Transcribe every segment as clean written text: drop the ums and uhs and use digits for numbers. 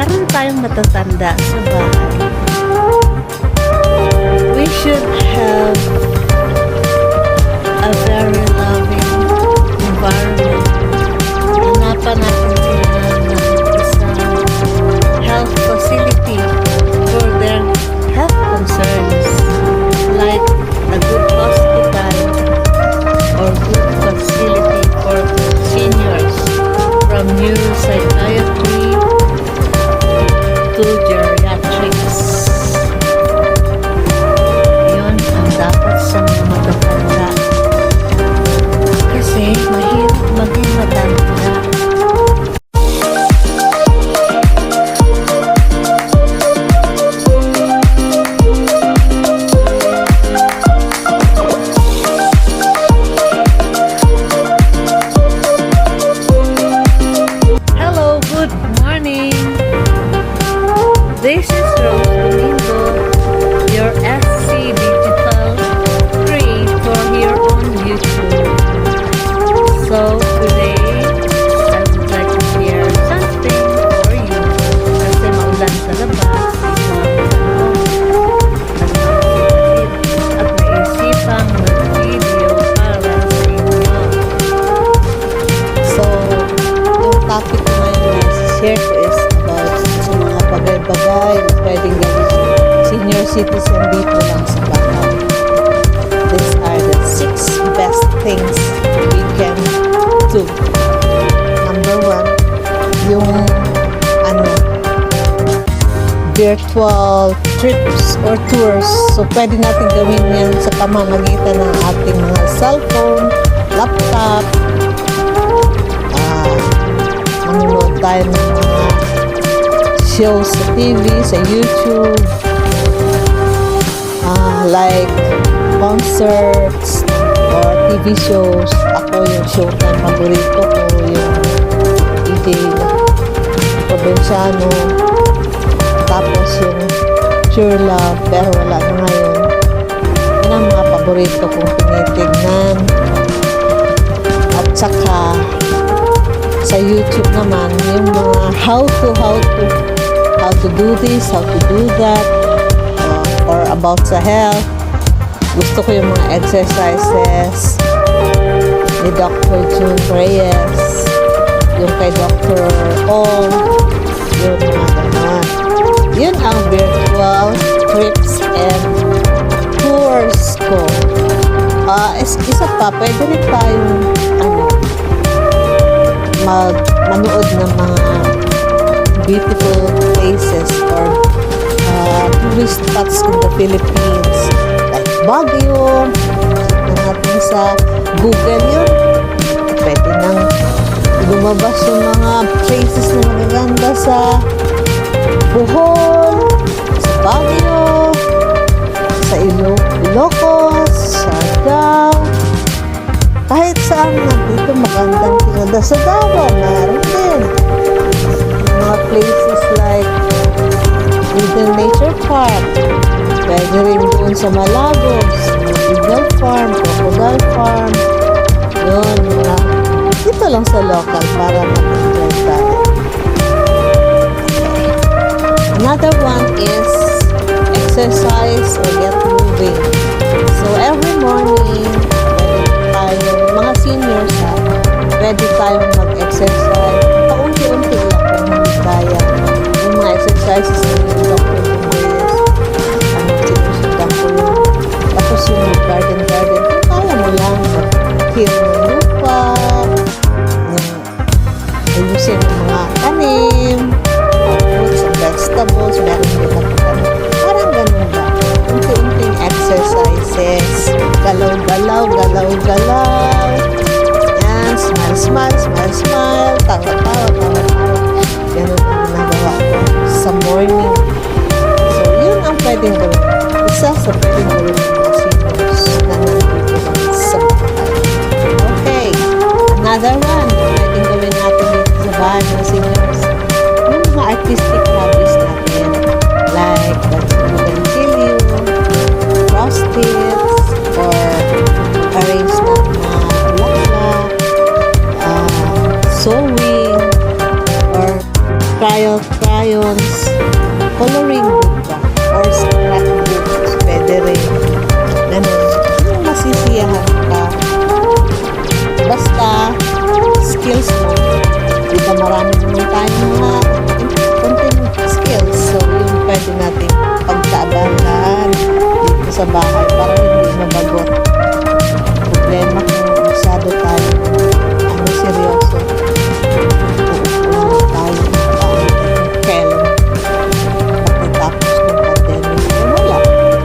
meron tayong matatanda sa bahay, we should have a very loving environment. Hanapan natin sila ng isang health facility for their health concerns, like a good hospital or good facility for seniors, from neuropsychiatry to geriatrics. Yun ang dapat sa mga matatanda, kasi mahirap maging matanda. Hello, good morning. This is Domingo, your SC Digital free for here on YouTube. So today, I would like to share something for you. Kasi maulan sa labas, at naisipang mag-video para sa inyo. So, yung topic ko ngayon na share ko is about sa mga bagay-bagay na pwedeng gawin senior citizen dito lang sa bahay. These are the 6 best things we can do. Number 1, yung virtual trips or tours. So, pwede natin gawin yan sa pamamagitan ng ating mga cellphone, laptop, manonood tayo ng mga shows sa TV, sa YouTube, like concerts or TV shows. Ako yung showtime paborito ko, yung EJ Provinciano, tapos yung Pure Love, pero wala na ngayon. Yun ang mga paborito kong tinitignan. At saka sa YouTube naman, yung mga how to do this, how to do that, or about sa health. Gusto ko yung mga exercises ni Dr. June Reyes, yung kay Dr. Ong, yung mga ganon. Yun ang virtual trips and tours ko. Isa pa, pwede rin tayong manood ng mga beautiful places or tourist spots in the Philippines, like Baguio. Na natin sa Google yun, pwede nang lumabas yung mga places na magaganda sa Bohol, sa Baguio, sa Ilocos, Siargao, kahit saan na dito magandang tingada. Sa Davao, meron din mga places like Eden Nature Park, pwede rin doon sa Malagos, Eagle Farm, Crocodile Farm. Yun, dito lang sa local para mag-enjoy tayo. Another one is exercise or get moving. So every morning, mga seniors pwede tayong mag-exercise. Paunti-unti lang kung hindi kaya. Yung mga exercises ng Dr. Domingo, sinusundan ko yun. Tapos yung garden, kung kaya mo lang mag-kill ng lupa, ayusin yung mga tanim, fruits and vegetables, meron din natin. Parang ganun ba? Unti-unting exercises. Galaw-galaw. Yan, smile. Tawa. Ganun ang ginagawa ko sa morning. So, yun ang pwedeng gawin. Isa sa pwedeng gawin ng mga seniors na nandito lang sa bahay. Okay. Another one, pwedeng gawin natin dito sa bahay ng seniors. Yung mga artistic hobbies natin. Like, bougainvillea, crossstitch, or arrange ng mga bulaklak, sewing, crayons, coloring book ba? Or scrapbooks, pwede rin. Ganun. Yung masisiyahan ka. Basta, skills mo. Diba marami naman tayong mga content skills. So, yung pwede natin pagkaabalan dito sa bahay para hindi mabagot. Problema kung masyado tayo seryoso. Uupuan tayo kailan pagkatapos ng pandemic. Eh wala.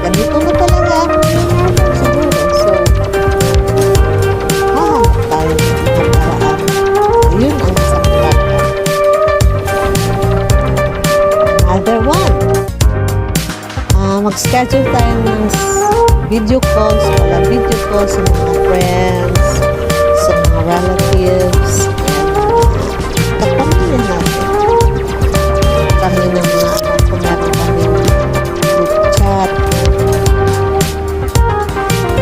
Ganito na talaga ako siguro. So, hahanap tayo ng paraan. Yun ang isang paraan. Another one. Mag-schedule tayo ng video calls sa mga friends, sa mga relatives, and kapamilya natin. Kami ng mga anak ko, meron kami group chat.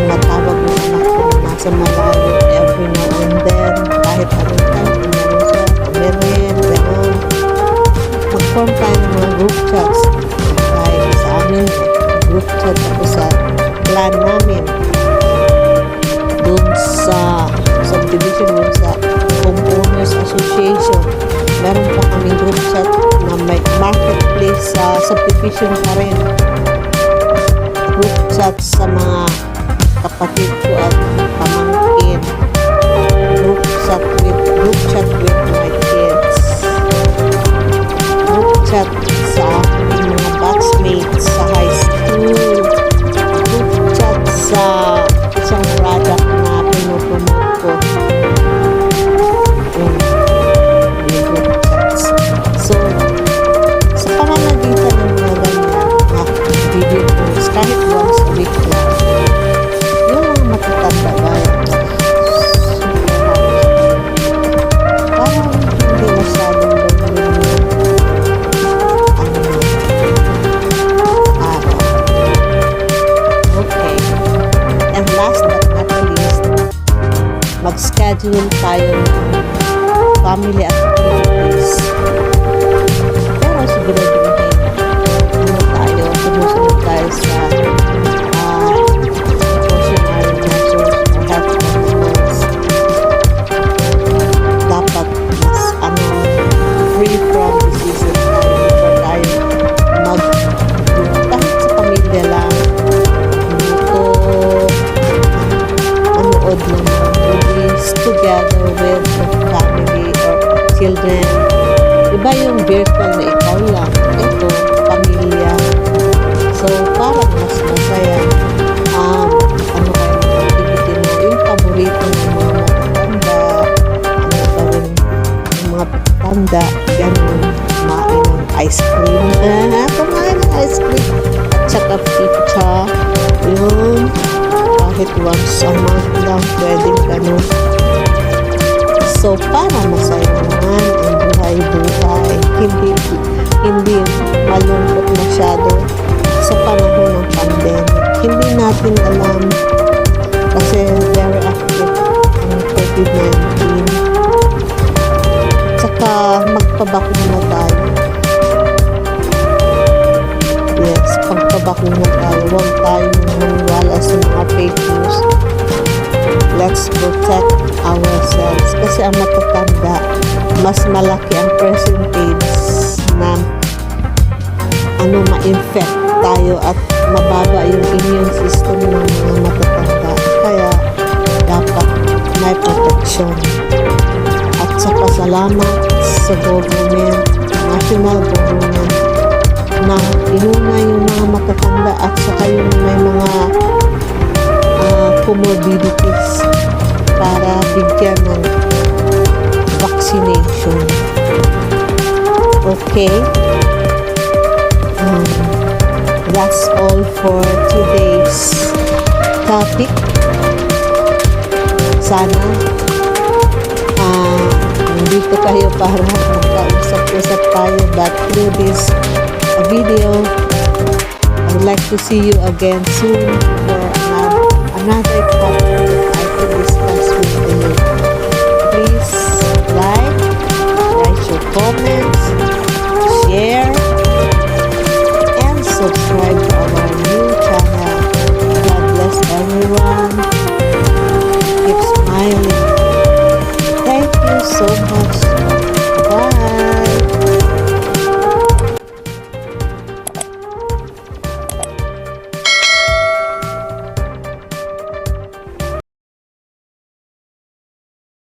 Matawag ng anak ko na nasa malayo every now and then, kahit anong time, meron siya, meron, gano'n. Mag-form tayo ng mga group chats. Kahit sa amin, group chat ako sa clan namin. Doon sa subdivision, doon sa homeowners association, meron pa kami group chat na may marketplace sa subdivision pa rin. Group chat sa mga kapatid ko at pamangkin. Group chat with my kids. Group chat sa aking mga batchmates sa high school. Group chat sa isang product na pinopromote ko. Yung group chats. So, sa pamamagitan ng mga ganyan na video calls, kahit once a week lang, yung mga matatanda ba, parang hindi masyadong gawin araw. Okay. And last but not the least, mag-schedule tayo ng family activities. Pero siguraduhin, sumusunod tayo sa precautionary measures or health protocols. Dapat mas free from diseases tayo before tayo kahit sa pamilya lang, manood ng mga movies together with the family or children. Iba yung virtual na ikaw lang, ito, pamilya. So, parang mas masaya. Ano kayo ng activity mo? Yung paborito ng mga matatanda, gawin ng mga matatanda, ganun, kumain ng ice cream. Kumain ng ice cream. At saka pizza. Yun. Kahit once a month lang, pwedeng ganun. So, para masaya naman ang buhay-buhay. Hindi malungkot masyado sa panahon ng pandemic. Hindi natin alam kasi very active ang COVID-19. Tsaka magpabakuna tayo. Yes, pagpabakuna tayo. Huwag tayong maniwala sa mga fake news. Let's protect ourselves. Kasi ang matatanda, mas malaki ang percentage na ma-infect tayo at mababa yung immune system ng mga matatanda. Kaya dapat may protection. At saka salamat sa government, national government, na inuna yung mga matatanda at saka yung may mga comorbidities para bigyan ng vaccination. Okay? That's all for today's topic. Sana nandito kayo para magkausap-usap tayo, but through this video, I would like to see you again soon for another topic that I could discuss with you. Please like, write your comments, share, and subscribe.